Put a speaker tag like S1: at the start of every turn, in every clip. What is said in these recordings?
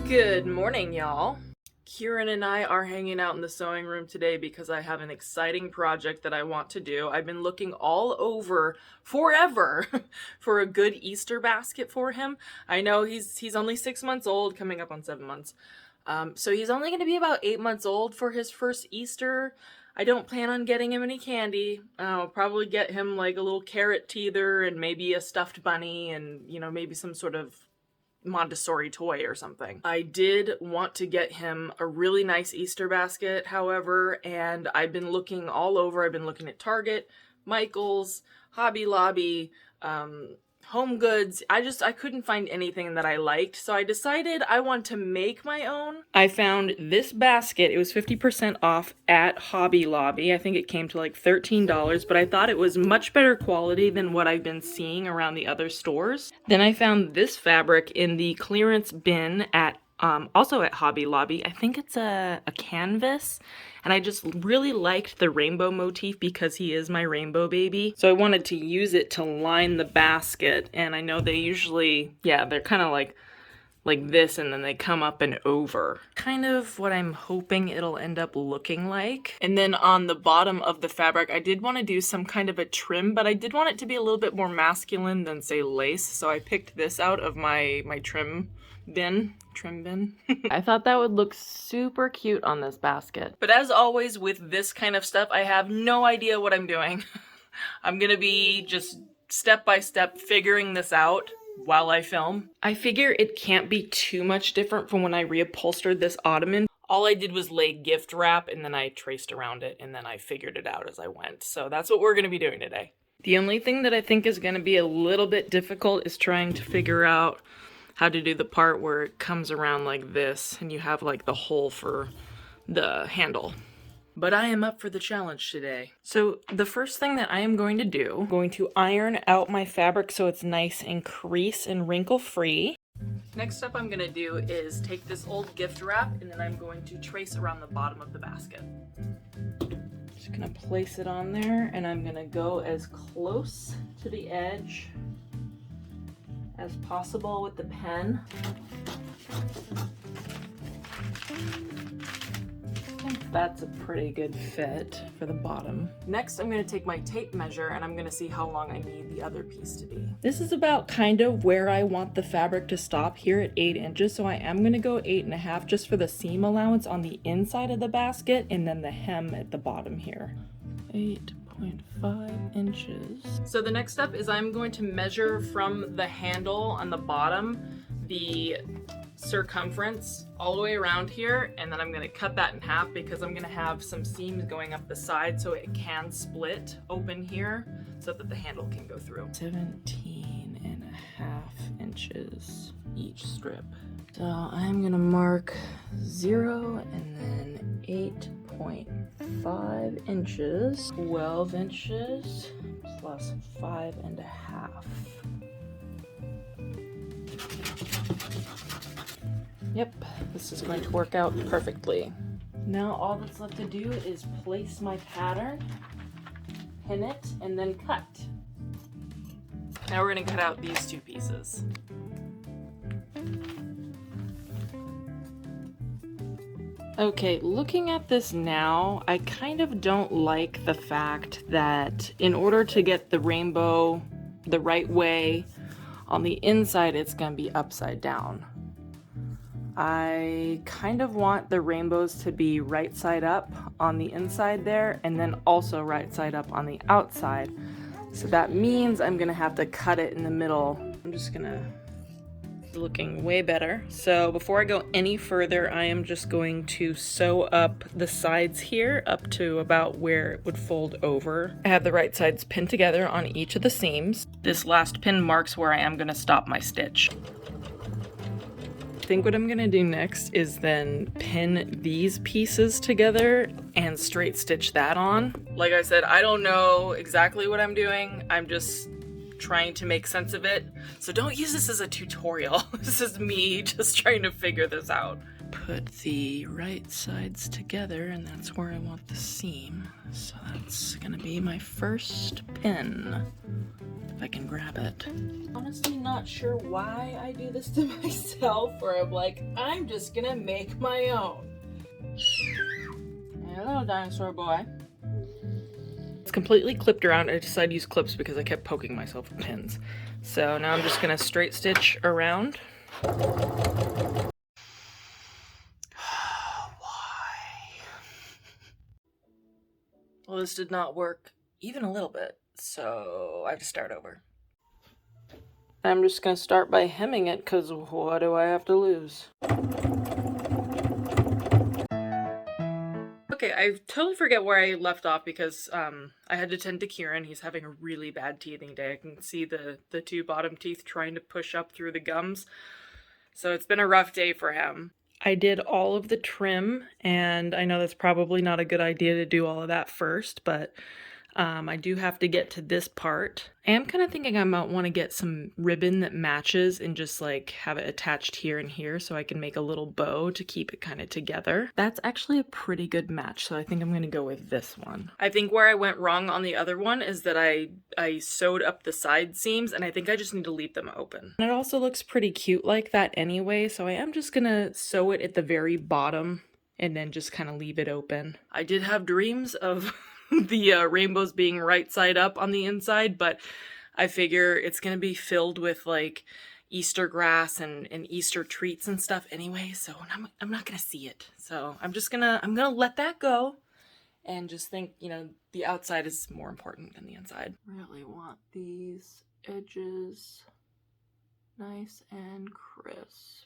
S1: Good morning, y'all. Kieran and I are hanging out in the sewing room today because I have an exciting project that I want to do. I've been looking all over forever for a good Easter basket for him. I know he's only 6 months old, coming up on 7 months. So he's only going to be about 8 months old for his first Easter. I don't plan on getting him any candy. I'll probably get him like a little carrot teether and maybe a stuffed bunny and, maybe some sort of Montessori toy or something. I did want to get him a really nice Easter basket, however, and I've been looking all over. I've been looking at Target, Michael's, Hobby Lobby, Home Goods. I couldn't find anything that I liked, so I decided I want to make my own. I found this basket. It was 50% off at Hobby Lobby. I think it came to like $13, but I thought it was much better quality than what I've been seeing around the other stores. Then I found this fabric in the clearance bin at also at Hobby Lobby. I think it's a canvas, and I just really liked the rainbow motif because he is my rainbow baby. So I wanted to use it to line the basket, and I know they usually, they're kind of like this, and then they come up and over. Kind of what I'm hoping it'll end up looking like. And then on the bottom of the fabric, I did want to do some kind of a trim, but I did want it to be a little bit more masculine than, say, lace. So I picked this out of my trim bin. I thought that would look super cute on this basket. But as always with this kind of stuff, I have no idea what I'm doing. I'm gonna be just step by step figuring this out while I film. I figure it can't be too much different from when I reupholstered this ottoman. All I did was lay gift wrap and then I traced around it and then I figured it out as I went. So that's what we're gonna be doing today. The only thing that I think is gonna be a little bit difficult is trying to figure out how to do the part where it comes around like this and you have like the hole for the handle. But I am up for the challenge today. So the first thing that I am going to do, I'm going to iron out my fabric so it's nice and crease and wrinkle free. Next up I'm gonna do is take this old gift wrap and then I'm going to trace around the bottom of the basket. Just gonna place it on there and I'm gonna go as close to the edge as possible with the pen. I think that's a pretty good fit for the bottom. Next, I'm gonna take my tape measure and I'm gonna see how long I need the other piece to be. This is about kind of where I want the fabric to stop here at 8 inches, so I am gonna go 8.5 just for the seam allowance on the inside of the basket and then the hem at the bottom here. 8.5 inches. So the next step is I'm going to measure from the handle on the bottom the circumference all the way around here, and then I'm going to cut that in half because I'm going to have some seams going up the side so it can split open here so that the handle can go through. 17.5 inches each strip. So I'm going to mark 0 and then 8.5 inches, 12 inches plus 5.5. Yep, this is going to work out perfectly. Now all that's left to do is place my pattern, pin it, and then cut. Now we're going to cut out these two pieces. Okay, looking at this now, I kind of don't like the fact that in order to get the rainbow the right way, on the inside it's going to be upside down. I kind of want the rainbows to be right side up on the inside there and then also right side up on the outside. So that means I'm going to have to cut it in the middle. I'm just going to... looking way better. So before I go any further, I am just going to sew up the sides here up to about where it would fold over. I have the right sides pinned together on each of the seams. This last pin marks where I am going to stop my stitch. I think what I'm going to do next is then pin these pieces together and straight stitch that on. Like I said, I don't know exactly what I'm doing. I'm just trying to make sense of it. So don't use this as a tutorial. This is me just trying to figure this out. put the right sides together, and that's where I want the seam. So that's gonna be my first pin, if I can grab it. Honestly not sure why I do this to myself, where I'm like, I'm just gonna make my own. Hello, dinosaur boy. It's completely clipped around. I decided to use clips because I kept poking myself with pins. So now I'm just gonna straight stitch around. Why? Well, this did not work even a little bit, so I have to start over. I'm just gonna start by hemming it, because what do I have to lose? Okay, I totally forget where I left off because I had to tend to Kieran. He's having a really bad teething day. I can see the two bottom teeth trying to push up through the gums. So it's been a rough day for him. I did all of the trim, and I know that's probably not a good idea to do all of that first, but I do have to get to this part. I am kind of thinking I might want to get some ribbon that matches and just like have it attached here and here so I can make a little bow to keep it kind of together. That's actually a pretty good match, so I think I'm going to go with this one. I think where I went wrong on the other one is that I sewed up the side seams, and I think I just need to leave them open. And it also looks pretty cute like that anyway, so I am just going to sew it at the very bottom and then just kind of leave it open. I did have dreams of the rainbows being right side up on the inside, but I figure it's gonna be filled with like Easter grass and Easter treats and stuff anyway, so I'm not gonna see it. So I'm gonna let that go and just think, you know, the outside is more important than the inside. Really want these edges nice and crisp.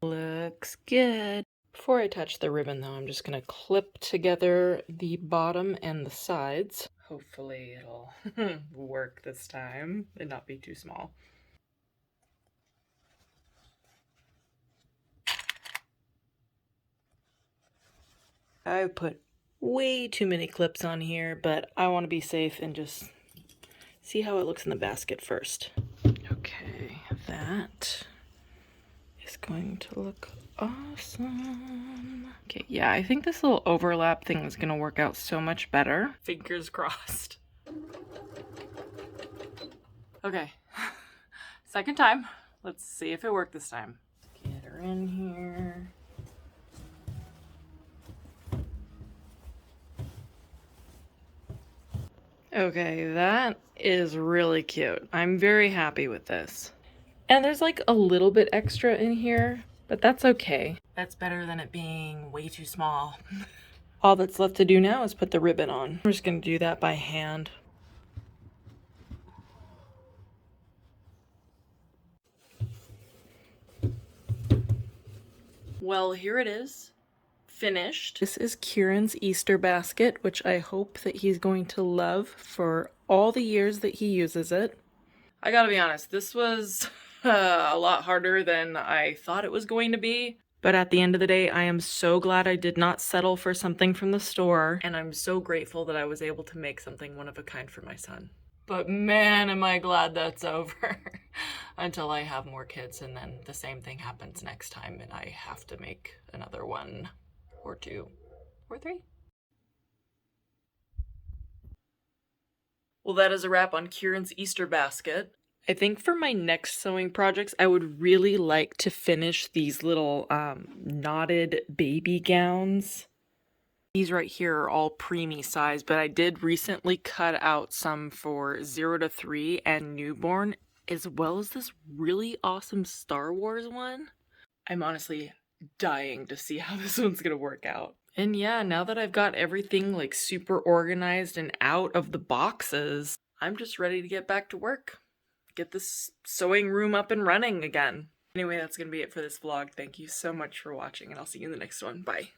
S1: Looks good. Before I touch the ribbon though, I'm just gonna clip together the bottom and the sides. Hopefully it'll work this time and not be too small. I've put way too many clips on here, but I want to be safe and just see how it looks in the basket first. Okay, that is going to look awesome. Okay, yeah, I think this little overlap thing is gonna work out so much better. Fingers crossed. Okay, second time. Let's see if it worked this time. Get her in here. Okay, that is really cute. I'm very happy with this. And there's like a little bit extra in here, but that's okay. That's better than it being way too small. All that's left to do now is put the ribbon on. I'm just gonna do that by hand. Well, here it is, finished. This is Kieran's Easter basket, which I hope that he's going to love for all the years that he uses it. I gotta be honest, this was a lot harder than I thought it was going to be. But at the end of the day, I am so glad I did not settle for something from the store, and I'm so grateful that I was able to make something one of a kind for my son. But man, am I glad that's over. Until I have more kids, and then the same thing happens next time, and I have to make another one, or two, or three. Well, that is a wrap on Kieran's Easter basket. I think for my next sewing projects, I would really like to finish these little knotted baby gowns. These right here are all preemie size, but I did recently cut out some for 0 to 3 and newborn, as well as this really awesome Star Wars one. I'm honestly dying to see how this one's gonna work out. And yeah, now that I've got everything like super organized and out of the boxes, I'm just ready to get back to work. Get this sewing room up and running again. Anyway, that's gonna be it for this vlog. Thank you so much for watching, and I'll see you in the next one. Bye.